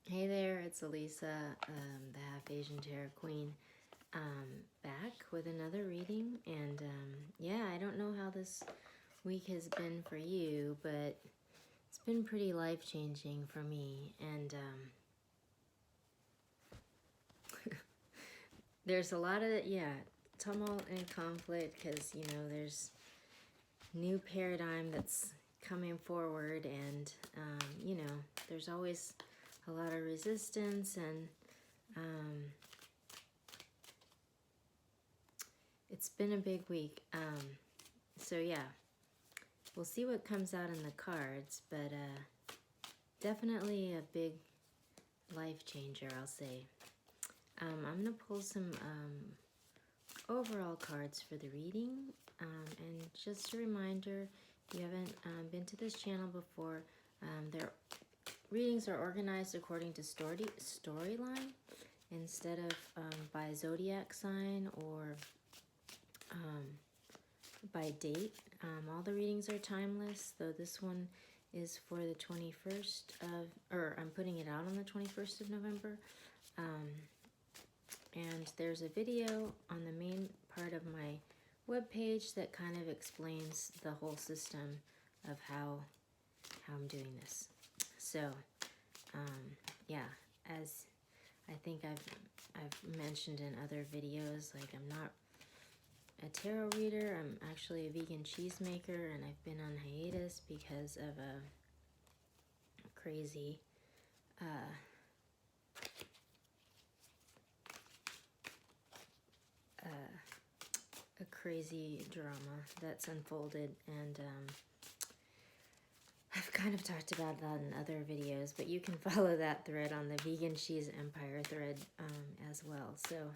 Hey there, it's Elisa, the Half Asian Tarot Queen, back with another reading. And yeah, I don't know how this week has been for you, but it's been pretty life-changing for me. And there's a lot of, tumult and conflict because, there's new paradigm that's coming forward, and, there's always a lot of resistance, and it's been a big week. So yeah, we'll see what comes out in the cards, but definitely a big life changer, I'll say. I'm going to pull some overall cards for the reading. And just a reminder, if you haven't been to this channel before, their readings are organized according to storyline instead of by zodiac sign or by date. All the readings are timeless, though this one is for the 21st of, or I'm putting it out on the 21st of November. And there's a video on the main part of my webpage that kind of explains the whole system of how I'm doing this. So, yeah, as I think I've mentioned in other videos, like, I'm not a tarot reader. I'm actually a vegan cheesemaker, and I've been on hiatus because of a crazy drama that's unfolded, and I've kind of talked about that in other videos, but you can follow that thread on the Vegan Cheese Empire thread as well. So,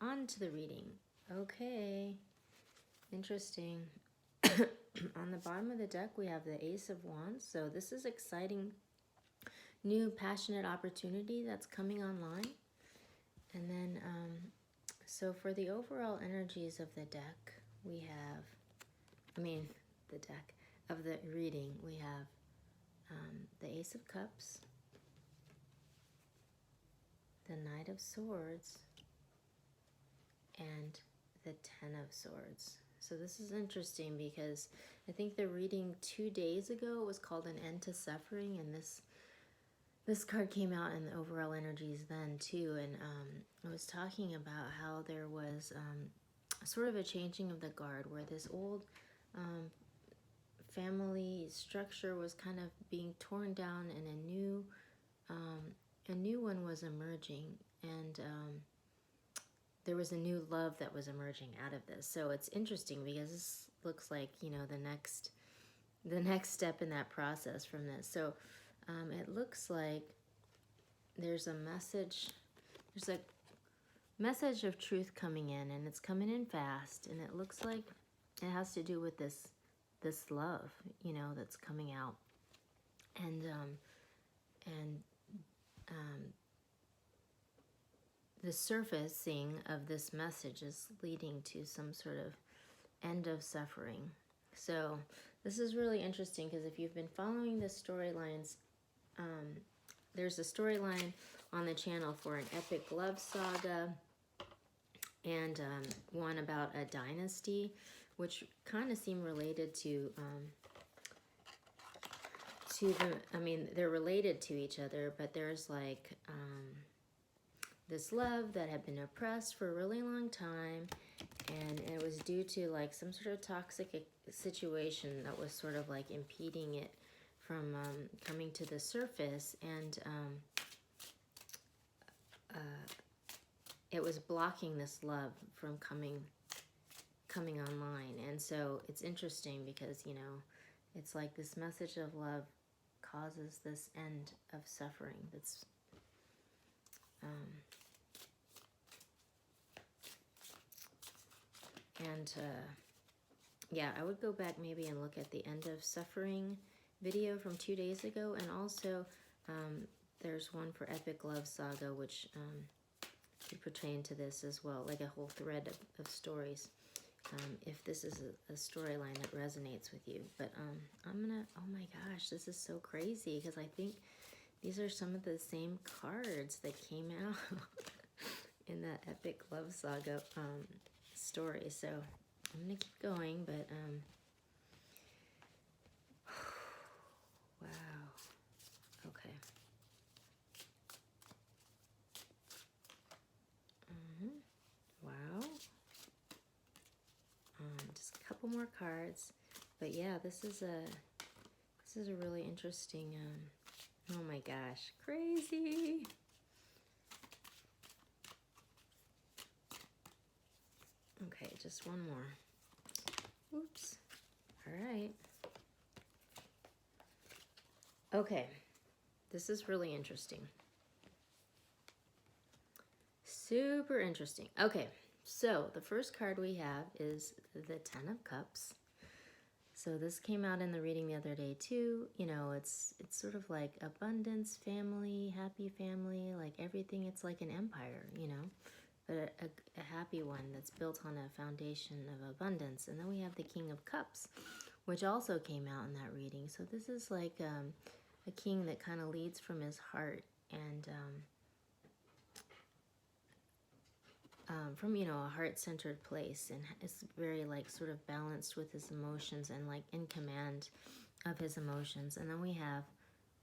on to the reading. Okay, interesting. On the bottom of the deck, we have the Ace of Wands. So this is exciting, new, passionate opportunity that's coming online. And then, so for the overall energies of the deck, we have, the deck of the reading, we have the Ace of Cups, the Knight of Swords, and the Ten of Swords. So this is interesting because I think the reading 2 days ago was called An End to Suffering, and this card came out in the overall energies then too, and I was talking about how there was sort of a changing of the guard, where this old family structure was kind of being torn down, and a new one was emerging, and there was a new love that was emerging out of this. So it's interesting because this looks like, the next step in that process from this. So it looks like there's a message of truth coming in, and it's coming in fast, and it looks like it has to do with this love, that's coming out. And the surfacing of this message is leading to some sort of end of suffering. So this is really interesting because if you've been following the storylines, there's a storyline on the channel for an epic love saga, and one about a dynasty, which kind of seem related to they're related to each other, but there's like this love that had been oppressed for a really long time, and it was due to like some sort of toxic situation that was sort of like impeding it from coming to the surface, and it was blocking this love from coming online. And so it's interesting because, it's like this message of love causes this end of suffering that's yeah, I would go back maybe and look at the End of Suffering video from 2 days ago, and also there's one for Epic Love Saga, which could pertain to this as well, like a whole thread of stories, if this is a storyline that resonates with you. But I'm gonna, oh my gosh, this is so crazy, because I think these are some of the same cards that came out in that epic love saga story. So I'm gonna keep going, but wow. Okay. Wow. Just a couple more cards, but yeah, this is a really interesting. Oh my gosh, crazy! Okay, just one more. Oops. All right. Okay, this is really interesting. Super interesting. Okay, so the first card we have is the Ten of Cups. So this came out in the reading the other day too. You know, it's sort of like abundance, family, happy family, like everything. It's like an empire, you know, but a happy one that's built on a foundation of abundance. And then we have the King of Cups, which also came out in that reading. So this is like a king that kind of leads from his heart and from, you know, a heart-centered place, and is very like sort of balanced with his emotions and like in command of his emotions. And then we have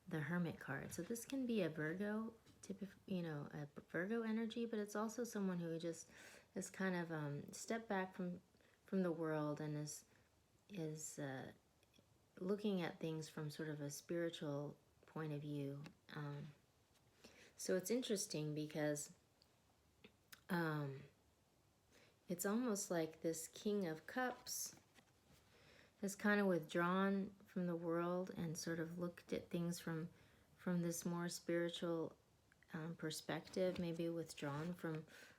the Hermit card. So this can be a Virgo type of, you know, a Virgo energy, but it's also someone who just is kind of stepped back from the world and is looking at things from sort of a spiritual point of view. So it's interesting because it's almost like this King of Cups has kind of withdrawn from the world and sort of looked at things from this more spiritual perspective, maybe withdrawn from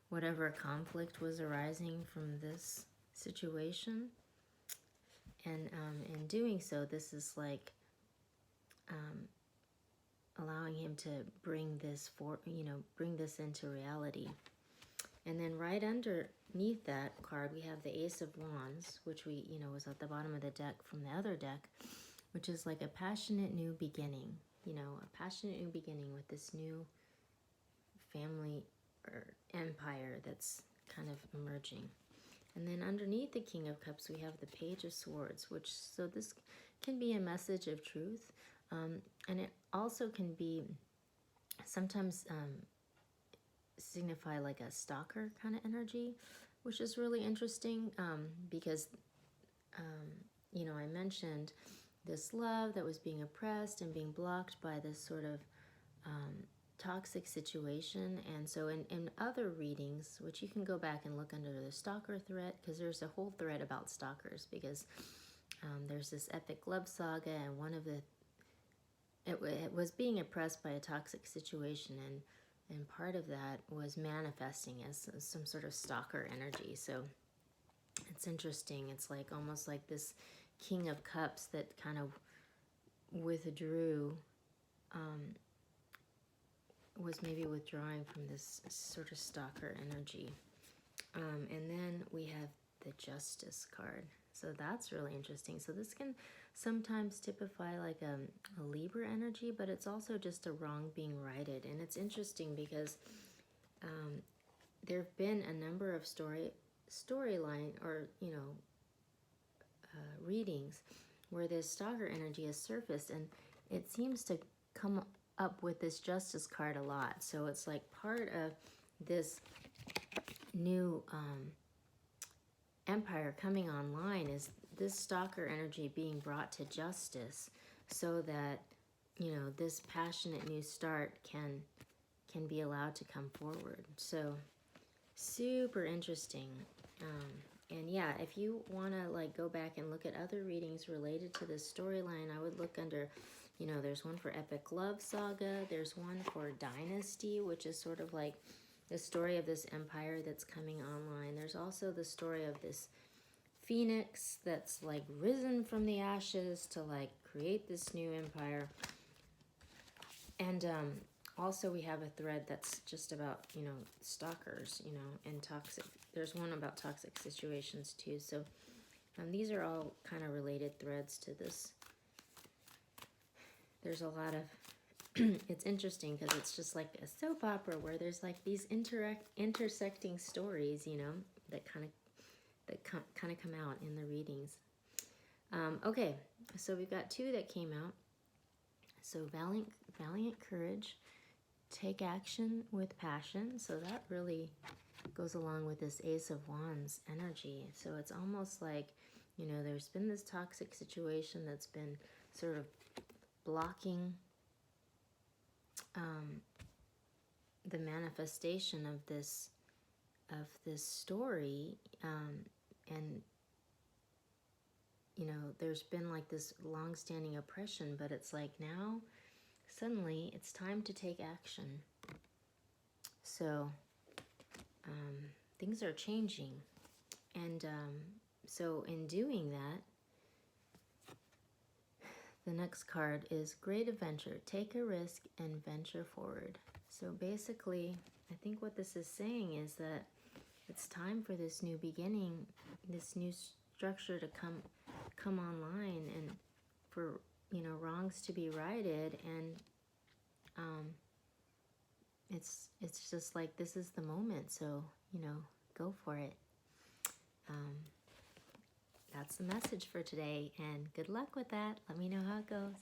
whatever conflict was arising from this situation. And in doing so, this is like allowing him to bring this bring this into reality. And then right underneath that card, we have the Ace of Wands, which was at the bottom of the deck from the other deck, which is like a passionate new beginning, you know, a passionate new beginning with this new family or empire that's kind of emerging. And then underneath the King of Cups, we have the Page of Swords, so this can be a message of truth, and it also can be sometimes signify like a stalker kind of energy, which is really interesting because, you know, I mentioned this love that was being oppressed and being blocked by this sort of toxic situation. And so in other readings, which you can go back and look under the stalker thread, because there's a whole thread about stalkers, because there's this epic love saga, and one of it was being oppressed by a toxic situation, and part of that was manifesting as some sort of stalker energy. So it's interesting. It's like almost like this King of Cups that kind of withdrew, was maybe withdrawing from this sort of stalker energy. And then we have the Justice card. So that's really interesting. So this can sometimes typify like a Libra energy, but it's also just a wrong being righted. And it's interesting because there have been a number of storyline or, you know, readings where this stalker energy has surfaced, and it seems to come up with this Justice card a lot. So it's like part of this new empire coming online is this stalker energy being brought to justice, so that, you know, this passionate new start can be allowed to come forward. So super interesting. And yeah, if you want to like go back and look at other readings related to this storyline, I would look under, you know, there's one for Epic Love Saga, there's one for Dynasty, which is sort of like the story of this empire that's coming online. There's also the story of this phoenix that's like risen from the ashes to like create this new empire. And also we have a thread that's just about, you know, stalkers, you know, and toxic. There's one about toxic situations too. So these are all kind of related threads to this. There's a lot of it's interesting because it's just like a soap opera where there's like these intersecting stories, you know, that kind of come out in the readings. Okay, so we've got 2 that came out. So valiant courage, take action with passion. So that really goes along with this Ace of Wands energy. So it's almost like, you know, there's been this toxic situation that's been sort of blocking the manifestation of this story, and you know, there's been like this long-standing oppression, but it's like now suddenly it's time to take action. So things are changing, and so in doing that, the next card is Great Adventure. Take a risk and venture forward. So basically, I think what this is saying is that it's time for this new beginning, this new structure to come online, and for, you know, wrongs to be righted, and it's just like this is the moment. So, you know, go for it. That's the message for today, and good luck with that. Let me know how it goes.